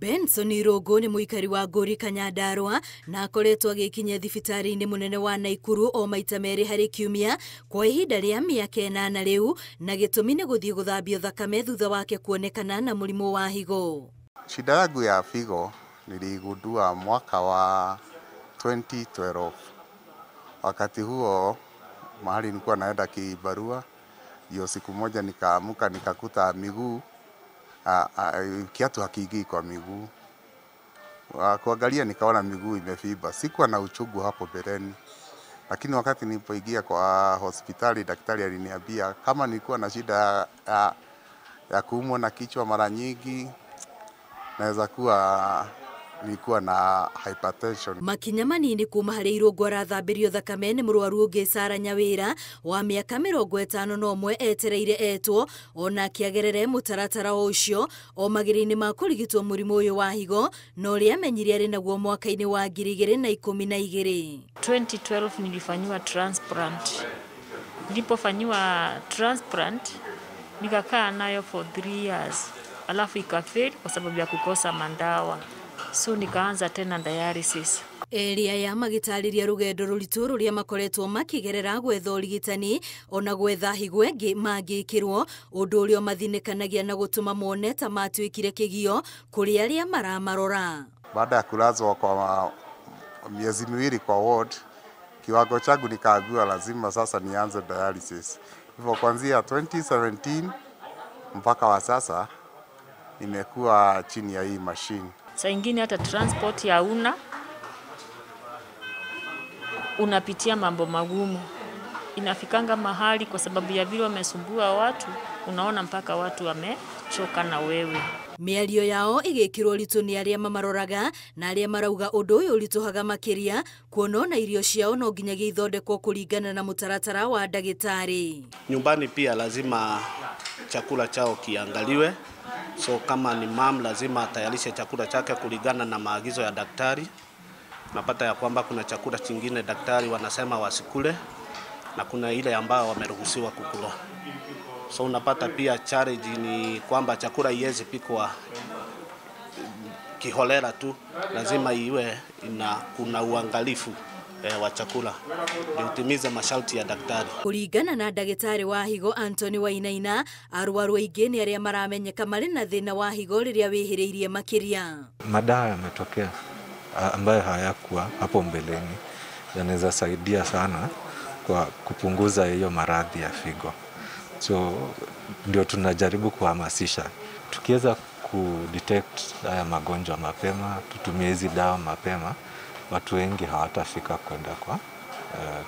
Benson Irogo ni muikari wa Ngũri Kanyandarua na akoretwo agikinya thibitari-ini munene wa Naikuru o maita meri hari kiumia kwa ihinda ria miaka 8 riu na gitumi ni guthie guthambio thakame thutha wake kuonekana na murimu wa higo. Shida yangu ya figo niligundua mwaka wa 2012. Wakati huo mahali nilikuwa naenda kibarua, hiyo siku moja nikaamuka nikakuta miguu kiatu hakiingii kwa miguu. Kuangalia nikaona miguu imefimba. Sikuwa na uchungu hapo mbeleni. Lakini wakati nilipoingia kwa hospitali, daktari aliniambia kama nilikuwa na shida ya kuumwa na kichwa mara nyingi, naweza kuwa nilikuwa na hypertension. Makinya manini kuma hari Irogo arathambirio thakame ni murwaru ungi Sarah Nyawira wa miaka 51 etereire etwo ona akiagerere mutaratara ucio o magiri-ini ma kurigitwo murimu uyu wa higo no uri amenyire ari naguo mwaka-ini wa 2012. 2012 nilifanywa transplant. Nilipofanywa transplant nikakaa nayo for 3 years. Alafu ikafail kwa sababu ya kukosa mandawa. So nikaanza tena dialysis. Elia ya magitariria rugendo ruritu ruria makoretwo makigerera gwetha urigitani ona gwetha higwe magikirwo undu urio mathinikanagia na gutuma mone ta matwikire kigio kuri aria maramarora. Baada ya kulazwa kwa miezi miwili kwa ward, kiwango changu nikaambiwa lazima sasa nianze dialysis. Hivyo kuanzia 2017 mpaka wa sasa nimekuwa chini ya hii machine. Saa ingine hata transport ya unapitia mambo magumu. Inafikanga mahali kwa sababu ya vile wamesumbua watu, unaona mpaka watu wamechoka na wewe. Miario yao igikirwo ritu ni aria mamaroraga na aria marauga undu uyu urituhaga makiria kuona irio ciao no nginyagia ithondekwo kuringana na mutaratara wa ndagitari. Nyumbani pia lazima chakula chao kiangaliwe. So kama ni mam lazima atayarishe chakula chake kulingana na maagizo ya daktari. Napata ya kwamba kuna chakula kingine daktari wanasema wasikule na kuna ile ambayo wameruhusiwa kukula. So unapata pia challenge ni kwamba chakula iwezi pikwa kiholela tu, lazima iwe kuna uangalifu wa chakula utimize masharti ya daktari. Kuringana na ndagitari wa higo Anthony Wainaina, arwaru aingi ni aria maramenyeka mari na thina wa higo riria wihiriirie makiria. Madawa yametokea ambayo hayakuwa hapo mbeleni yanaweza saidia sana kwa kupunguza hiyo maradhi ya figo. So ndio tunajaribu kuhamasisha. Tukiweza kudetect haya magonjwa mapema, tutumie hizi dawa mapema, watu wengi hawatafika kwenda kwa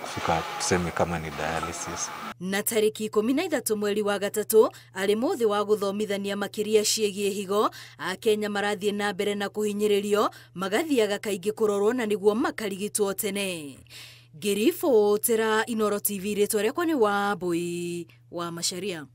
kufika tuseme kama ni dialysis. Na tariki 13 mweri wa gatatu ari muthi wa guthomithania makiria ciegie higo Akenya marathie na mbere na kuhinyiririo magathiaga kaingi kurorwo na niguo makarigitwo tene. Girifo tera Inoro TV ritwa riakwa ni Wambui wa Macharia.